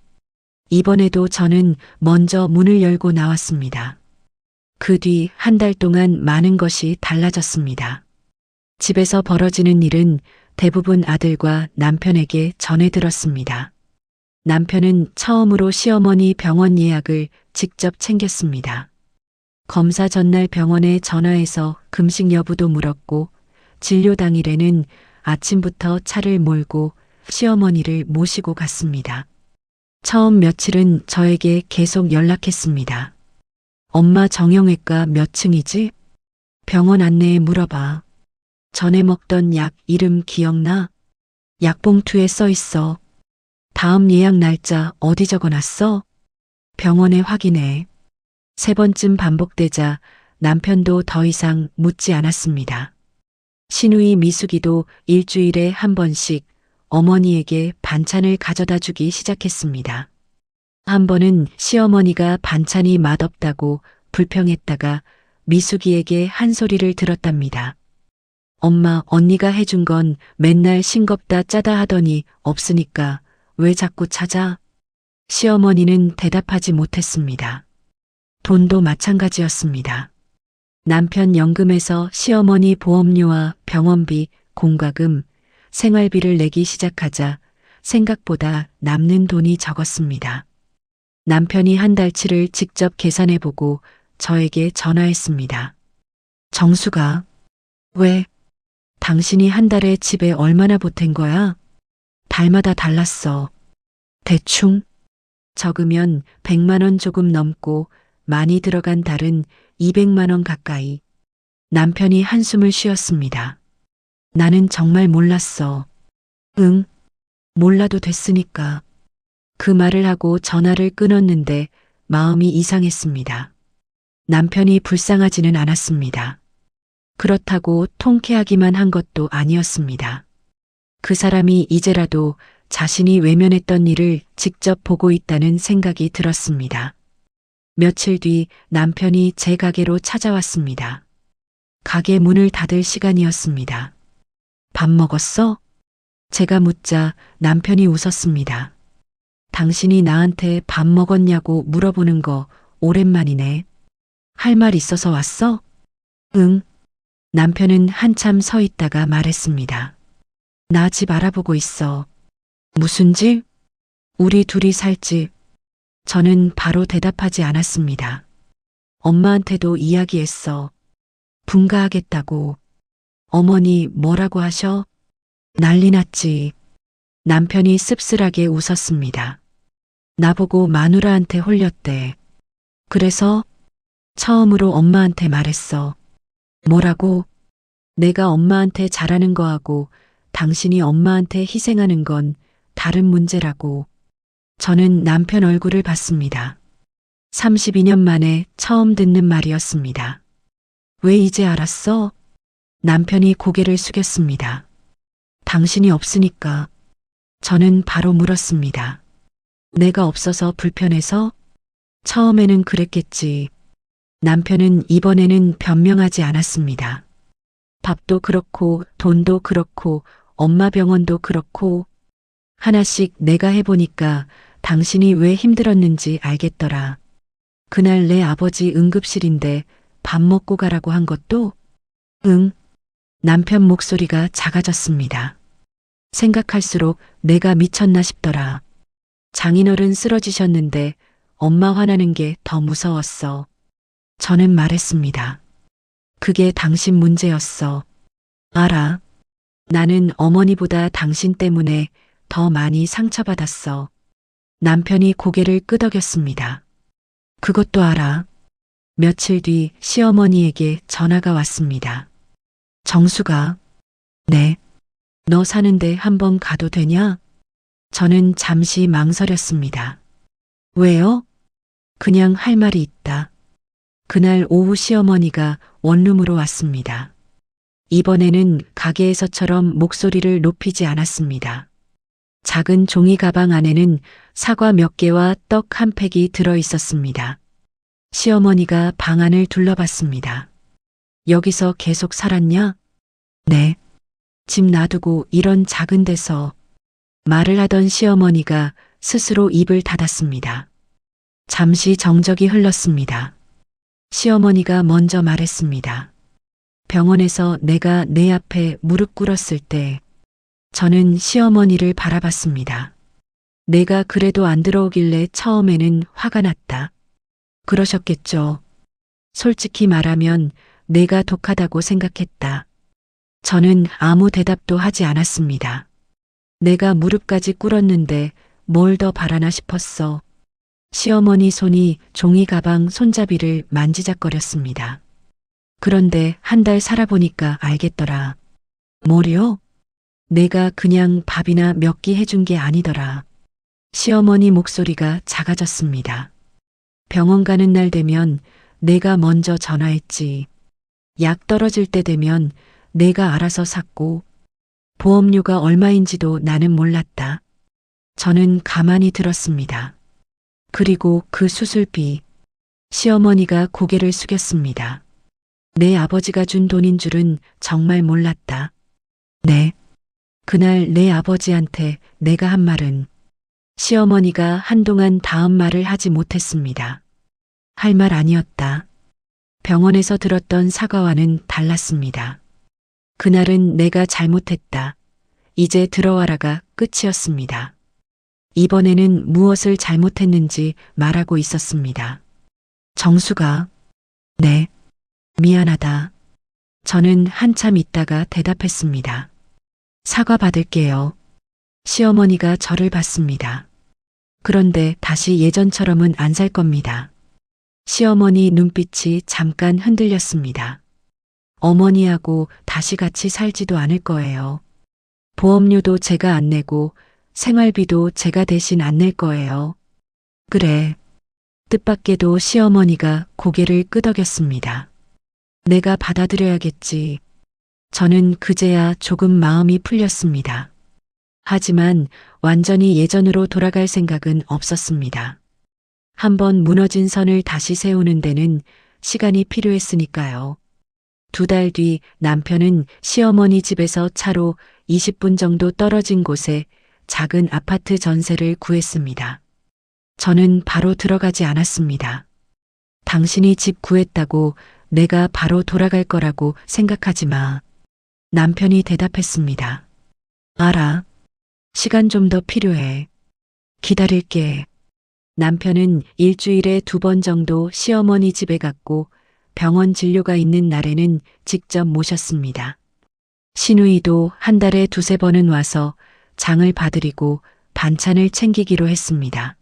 이번에도 저는 먼저 문을 열고 나왔습니다. 그 뒤 한 달 동안 많은 것이 달라졌습니다. 집에서 벌어지는 일은 대부분 아들과 남편에게 전해들었습니다. 남편은 처음으로 시어머니 병원 예약을 직접 챙겼습니다. 검사 전날 병원에 전화해서 금식 여부도 물었고 진료 당일에는 아침부터 차를 몰고 시어머니를 모시고 갔습니다. 처음 며칠은 저에게 계속 연락했습니다. 엄마 정형외과 몇 층이지? 병원 안내에 물어봐. 전에 먹던 약 이름 기억나? 약봉투에 써 있어. 다음 예약 날짜 어디 적어놨어? 병원에 확인해. 3번쯤 반복되자 남편도 더 이상 묻지 않았습니다. 시누이 미숙이도 일주일에 한 번씩 어머니에게 반찬을 가져다 주기 시작했습니다. 한 번은 시어머니가 반찬이 맛없다고 불평했다가 미숙이에게 한 소리를 들었답니다. 엄마, 언니가 해준 건 맨날 싱겁다 짜다 하더니 없으니까 왜 자꾸 찾아? 시어머니는 대답하지 못했습니다. 돈도 마찬가지였습니다. 남편 연금에서 시어머니 보험료와 병원비, 공과금, 생활비를 내기 시작하자 생각보다 남는 돈이 적었습니다. 남편이 한 달치를 직접 계산해보고 저에게 전화했습니다. 정수가, 왜? 당신이 한 달에 집에 얼마나 보탠 거야? 달마다 달랐어. 대충? 적으면 100만 원 조금 넘고 많이 들어간 달은 200만 원 가까이. 남편이 한숨을 쉬었습니다. 나는 정말 몰랐어. 응, 몰라도 됐으니까. 그 말을 하고 전화를 끊었는데 마음이 이상했습니다. 남편이 불쌍하지는 않았습니다. 그렇다고 통쾌하기만 한 것도 아니었습니다. 그 사람이 이제라도 자신이 외면했던 일을 직접 보고 있다는 생각이 들었습니다. 며칠 뒤 남편이 제 가게로 찾아왔습니다. 가게 문을 닫을 시간이었습니다. 밥 먹었어? 제가 묻자 남편이 웃었습니다. 당신이 나한테 밥 먹었냐고 물어보는 거 오랜만이네. 할 말 있어서 왔어? 응. 남편은 한참 서 있다가 말했습니다. 나 집 알아보고 있어. 무슨 집? 우리 둘이 살 집. 저는 바로 대답하지 않았습니다. 엄마한테도 이야기했어. 분가하겠다고. 어머니 뭐라고 하셔? 난리 났지. 남편이 씁쓸하게 웃었습니다. 나보고 마누라한테 홀렸대. 그래서 처음으로 엄마한테 말했어. 뭐라고? 내가 엄마한테 잘하는 거하고 당신이 엄마한테 희생하는 건 다른 문제라고. 저는 남편 얼굴을 봤습니다. 32년 만에 처음 듣는 말이었습니다. 왜 이제 알았어? 남편이 고개를 숙였습니다. 당신이 없으니까. 저는 바로 물었습니다. 내가 없어서 불편해서? 처음에는 그랬겠지. 남편은 이번에는 변명하지 않았습니다. 밥도 그렇고 돈도 그렇고 엄마 병원도 그렇고 하나씩 내가 해보니까 당신이 왜 힘들었는지 알겠더라. 그날 내 아버지 응급실인데 밥 먹고 가라고 한 것도? 응. 남편 목소리가 작아졌습니다. 생각할수록 내가 미쳤나 싶더라. 장인어른 쓰러지셨는데 엄마 화나는 게 더 무서웠어. 저는 말했습니다. 그게 당신 문제였어. 알아. 나는 어머니보다 당신 때문에 더 많이 상처받았어. 남편이 고개를 끄덕였습니다. 그것도 알아. 며칠 뒤 시어머니에게 전화가 왔습니다. 정수가, 네. 너 사는데 한번 가도 되냐? 저는 잠시 망설였습니다. 왜요? 그냥 할 말이 있다. 그날 오후 시어머니가 원룸으로 왔습니다. 이번에는 가게에서처럼 목소리를 높이지 않았습니다. 작은 종이 가방 안에는 사과 몇 개와 떡 한 팩이 들어 있었습니다. 시어머니가 방 안을 둘러봤습니다. 여기서 계속 살았냐? 네. 집 놔두고 이런 작은 데서. 말을 하던 시어머니가 스스로 입을 닫았습니다. 잠시 정적이 흘렀습니다. 시어머니가 먼저 말했습니다. 병원에서 내가 내 앞에 무릎 꿇었을 때 저는 시어머니를 바라봤습니다. 내가 그래도 안 들어오길래 처음에는 화가 났다. 그러셨겠죠. 솔직히 말하면 내가 독하다고 생각했다. 저는 아무 대답도 하지 않았습니다. 내가 무릎까지 꿇었는데 뭘 더 바라나 싶었어. 시어머니 손이 종이 가방 손잡이를 만지작거렸습니다. 그런데 한 달 살아보니까 알겠더라. 뭐요? 내가 그냥 밥이나 몇 끼 해준 게 아니더라. 시어머니 목소리가 작아졌습니다. 병원 가는 날 되면 내가 먼저 전화했지. 약 떨어질 때 되면 내가 알아서 샀고 보험료가 얼마인지도 나는 몰랐다. 저는 가만히 들었습니다. 그리고 그 수술비. 시어머니가 고개를 숙였습니다. 내 아버지가 준 돈인 줄은 정말 몰랐다. 네. 그날 내 아버지한테 내가 한 말은 시어머니가 한동안 다음 말을 하지 못했습니다. 할 말 아니었다. 병원에서 들었던 사과와는 달랐습니다. 그날은 내가 잘못했다. 이제 들어와라가 끝이었습니다. 이번에는 무엇을 잘못했는지 말하고 있었습니다. 정수가, 네, 미안하다. 저는 한참 있다가 대답했습니다. 사과 받을게요. 시어머니가 저를 봤습니다. 그런데 다시 예전처럼은 안 살 겁니다. 시어머니 눈빛이 잠깐 흔들렸습니다. 어머니하고 다시 같이 살지도 않을 거예요. 보험료도 제가 안 내고 생활비도 제가 대신 안 낼 거예요. 그래. 뜻밖에도 시어머니가 고개를 끄덕였습니다. 내가 받아들여야겠지. 저는 그제야 조금 마음이 풀렸습니다. 하지만 완전히 예전으로 돌아갈 생각은 없었습니다. 한번 무너진 선을 다시 세우는 데는 시간이 필요했으니까요. 2달 뒤 남편은 시어머니 집에서 차로 20분 정도 떨어진 곳에 작은 아파트 전세를 구했습니다. 저는 바로 들어가지 않았습니다. 당신이 집 구했다고 내가 바로 돌아갈 거라고 생각하지 마. 남편이 대답했습니다. 알아. 시간 좀 더 필요해. 기다릴게. 남편은 일주일에 2번 정도 시어머니 집에 갔고 병원 진료가 있는 날에는 직접 모셨습니다. 시누이도 한 달에 2~3번은 와서 장을 봐드리고 반찬을 챙기기로 했습니다.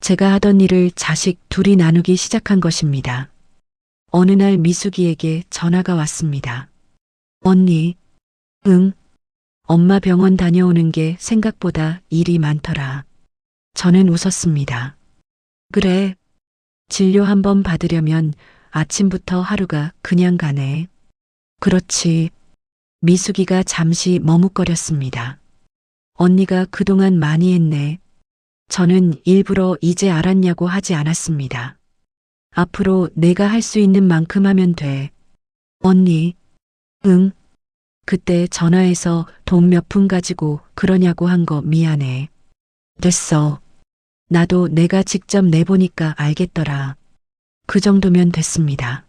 제가 하던 일을 자식 둘이 나누기 시작한 것입니다. 어느 날 미숙이에게 전화가 왔습니다. 언니, 응. 엄마 병원 다녀오는 게 생각보다 일이 많더라. 저는 웃었습니다. 그래. 진료 한번 받으려면 아침부터 하루가 그냥 가네. 그렇지. 미숙이가 잠시 머뭇거렸습니다. 언니가 그동안 많이 했네. 저는 일부러 이제 알았냐고 하지 않았습니다. 앞으로 내가 할 수 있는 만큼 하면 돼. 언니, 응. 그때 전화해서 돈 몇 푼 가지고 그러냐고 한 거 미안해. 됐어. 나도 내가 직접 내보니까 알겠더라. 그 정도면 됐습니다.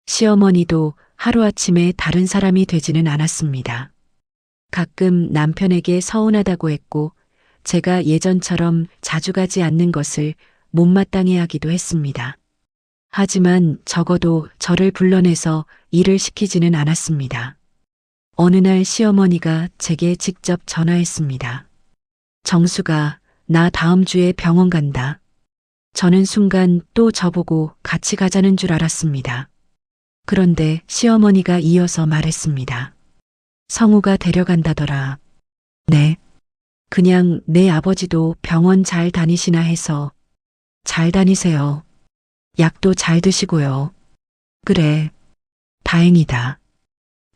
시어머니도 하루아침에 다른 사람이 되지는 않았습니다. 가끔 남편에게 서운하다고 했고, 제가 예전처럼 자주 가지 않는 것을 못마땅해 하기도 했습니다. 하지만 적어도 저를 불러내서 일을 시키지는 않았습니다. 어느 날 시어머니가 제게 직접 전화했습니다. 정수가, 나 다음 주에 병원 간다. 저는 순간 또 저보고 같이 가자는 줄 알았습니다. 그런데 시어머니가 이어서 말했습니다. 성우가 데려간다더라. 네. 그냥 내 아버지도 병원 잘 다니시나 해서. 잘 다니세요. 약도 잘 드시고요. 그래. 다행이다.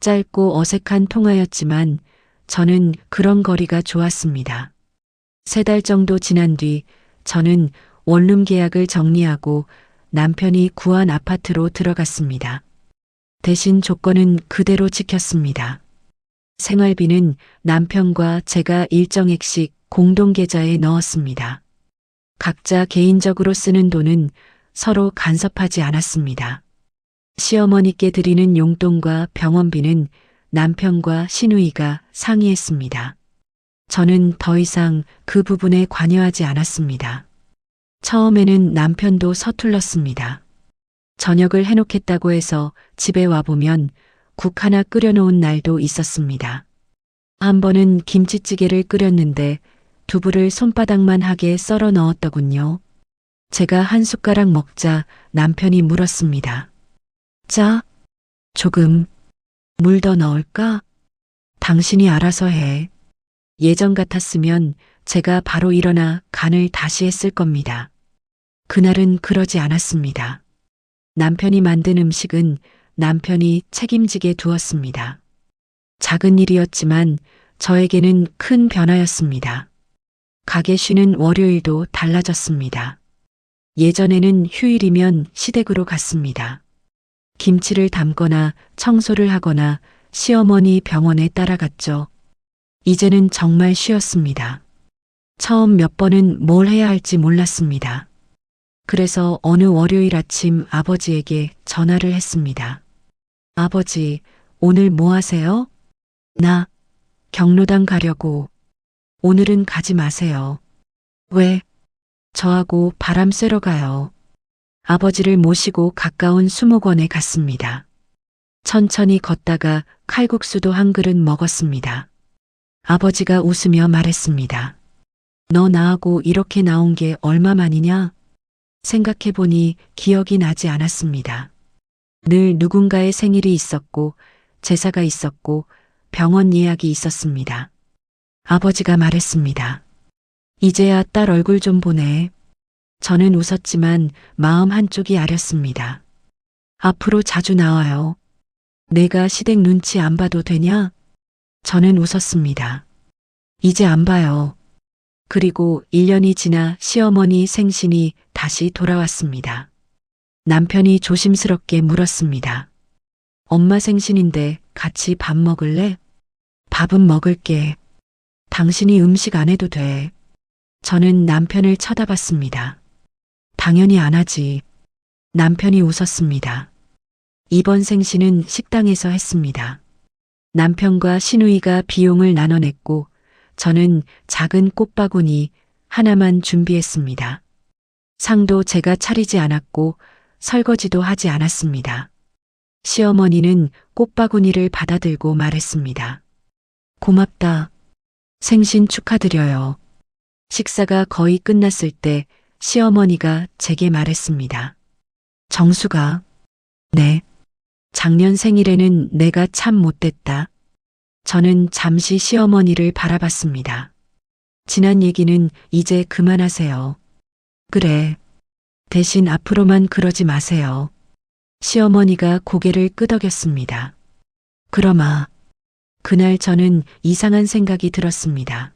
짧고 어색한 통화였지만 저는 그런 거리가 좋았습니다. 3달 정도 지난 뒤 저는 원룸 계약을 정리하고 남편이 구한 아파트로 들어갔습니다. 대신 조건은 그대로 지켰습니다. 생활비는 남편과 제가 일정액씩 공동계좌에 넣었습니다. 각자 개인적으로 쓰는 돈은 서로 간섭하지 않았습니다. 시어머니께 드리는 용돈과 병원비는 남편과 시누이가 상의했습니다. 저는 더 이상 그 부분에 관여하지 않았습니다. 처음에는 남편도 서툴렀습니다. 저녁을 해놓겠다고 해서 집에 와보면 국 하나 끓여놓은 날도 있었습니다. 한 번은 김치찌개를 끓였는데 두부를 손바닥만 하게 썰어 넣었더군요. 제가 한 숟가락 먹자 남편이 물었습니다. 짜? 조금. 물 더 넣을까? 당신이 알아서 해. 예전 같았으면 제가 바로 일어나 간을 다시 했을 겁니다. 그날은 그러지 않았습니다. 남편이 만든 음식은 남편이 책임지게 두었습니다. 작은 일이었지만 저에게는 큰 변화였습니다. 가게 쉬는 월요일도 달라졌습니다. 예전에는 휴일이면 시댁으로 갔습니다. 김치를 담거나 청소를 하거나 시어머니 병원에 따라갔죠. 이제는 정말 쉬었습니다. 처음 몇 번은 뭘 해야 할지 몰랐습니다. 그래서 어느 월요일 아침 아버지에게 전화를 했습니다. 아버지, 오늘 뭐 하세요? 나 경로당 가려고. 오늘은 가지 마세요. 왜? 저하고 바람 쐬러 가요. 아버지를 모시고 가까운 수목원에 갔습니다. 천천히 걷다가 칼국수도 한 그릇 먹었습니다. 아버지가 웃으며 말했습니다. 너 나하고 이렇게 나온 게 얼마만이냐? 생각해보니 기억이 나지 않았습니다. 늘 누군가의 생일이 있었고 제사가 있었고 병원 예약이 있었습니다. 아버지가 말했습니다. 이제야 딸 얼굴 좀 보네. 저는 웃었지만 마음 한쪽이 아렸습니다. 앞으로 자주 나와요. 내가 시댁 눈치 안 봐도 되냐? 저는 웃었습니다. 이제 안 봐요. 그리고 1년이 지나 시어머니 생신이 다시 돌아왔습니다. 남편이 조심스럽게 물었습니다. 엄마 생신인데 같이 밥 먹을래? 밥은 먹을게. 당신이 음식 안 해도 돼. 저는 남편을 쳐다봤습니다. 당연히 안 하지. 남편이 웃었습니다. 이번 생신은 식당에서 했습니다. 남편과 시누이가 비용을 나눠냈고 저는 작은 꽃바구니 하나만 준비했습니다. 상도 제가 차리지 않았고 설거지도 하지 않았습니다. 시어머니는 꽃바구니를 받아들고 말했습니다. 고맙다. 생신 축하드려요. 식사가 거의 끝났을 때 시어머니가 제게 말했습니다. 정수가, 네. 작년 생일에는 내가 참 못됐다. 저는 잠시 시어머니를 바라봤습니다. 지난 얘기는 이제 그만하세요. 그래. 대신 앞으로만 그러지 마세요. 시어머니가 고개를 끄덕였습니다. 그러마. 그날 저는 이상한 생각이 들었습니다.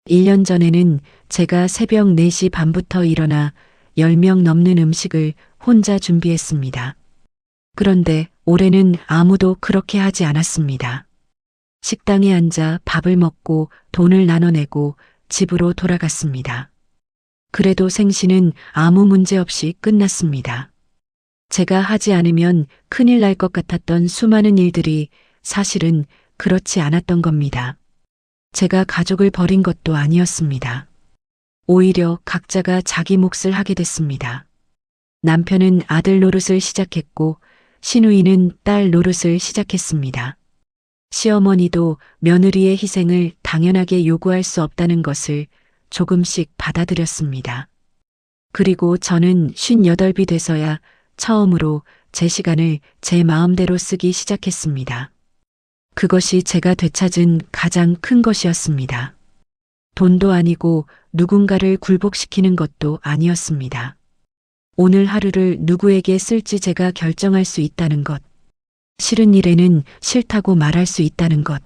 1년 전에는 제가 새벽 4시 반부터 일어나 10명 넘는 음식을 혼자 준비했습니다. 그런데 올해는 아무도 그렇게 하지 않았습니다. 식당에 앉아 밥을 먹고 돈을 나눠내고 집으로 돌아갔습니다. 그래도 생신은 아무 문제 없이 끝났습니다. 제가 하지 않으면 큰일 날 것 같았던 수많은 일들이 사실은 그렇지 않았던 겁니다. 제가 가족을 버린 것도 아니었습니다. 오히려 각자가 자기 몫을 하게 됐습니다. 남편은 아들 노릇을 시작했고 시누이는 딸 노릇을 시작했습니다. 시어머니도 며느리의 희생을 당연하게 요구할 수 없다는 것을 조금씩 받아들였습니다. 그리고 저는 58이 돼서야 처음으로 제 시간을 제 마음대로 쓰기 시작했습니다. 그것이 제가 되찾은 가장 큰 것이었습니다. 돈도 아니고 누군가를 굴복시키는 것도 아니었습니다. 오늘 하루를 누구에게 쓸지 제가 결정할 수 있다는 것. 싫은 일에는 싫다고 말할 수 있다는 것.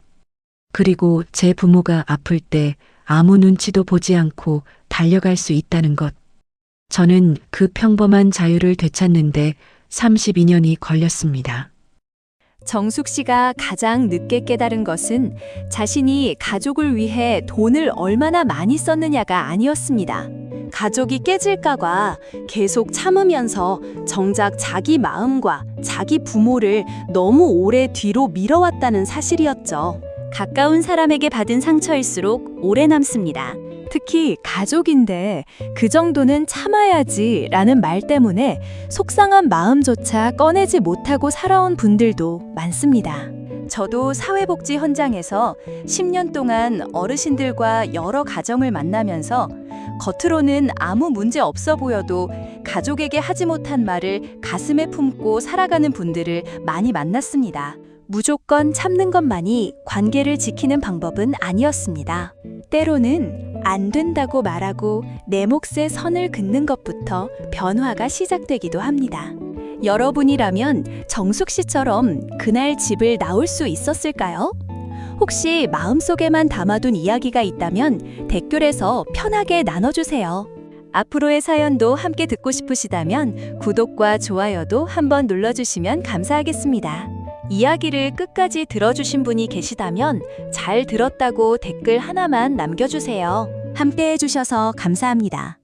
그리고 제 부모가 아플 때 아무 눈치도 보지 않고 달려갈 수 있다는 것. 저는 그 평범한 자유를 되찾는데 32년이 걸렸습니다. 정숙 씨가 가장 늦게 깨달은 것은 자신이 가족을 위해 돈을 얼마나 많이 썼느냐가 아니었습니다. 가족이 깨질까봐 계속 참으면서 정작 자기 마음과 자기 부모를 너무 오래 뒤로 밀어왔다는 사실이었죠. 가까운 사람에게 받은 상처일수록 오래 남습니다. 특히 가족인데 그 정도는 참아야지 라는 말 때문에 속상한 마음조차 꺼내지 못하고 살아온 분들도 많습니다. 저도 사회복지 현장에서 10년 동안 어르신들과 여러 가정을 만나면서 겉으로는 아무 문제 없어 보여도 가족에게 하지 못한 말을 가슴에 품고 살아가는 분들을 많이 만났습니다. 무조건 참는 것만이 관계를 지키는 방법은 아니었습니다. 때로는 안 된다고 말하고 내 몫에 선을 긋는 것부터 변화가 시작되기도 합니다. 여러분이라면 정숙 씨처럼 그날 집을 나올 수 있었을까요? 혹시 마음속에만 담아둔 이야기가 있다면 댓글에서 편하게 나눠주세요. 앞으로의 사연도 함께 듣고 싶으시다면 구독과 좋아요도 한번 눌러주시면 감사하겠습니다. 이야기를 끝까지 들어주신 분이 계시다면 잘 들었다고 댓글 하나만 남겨주세요. 함께 해주셔서 감사합니다.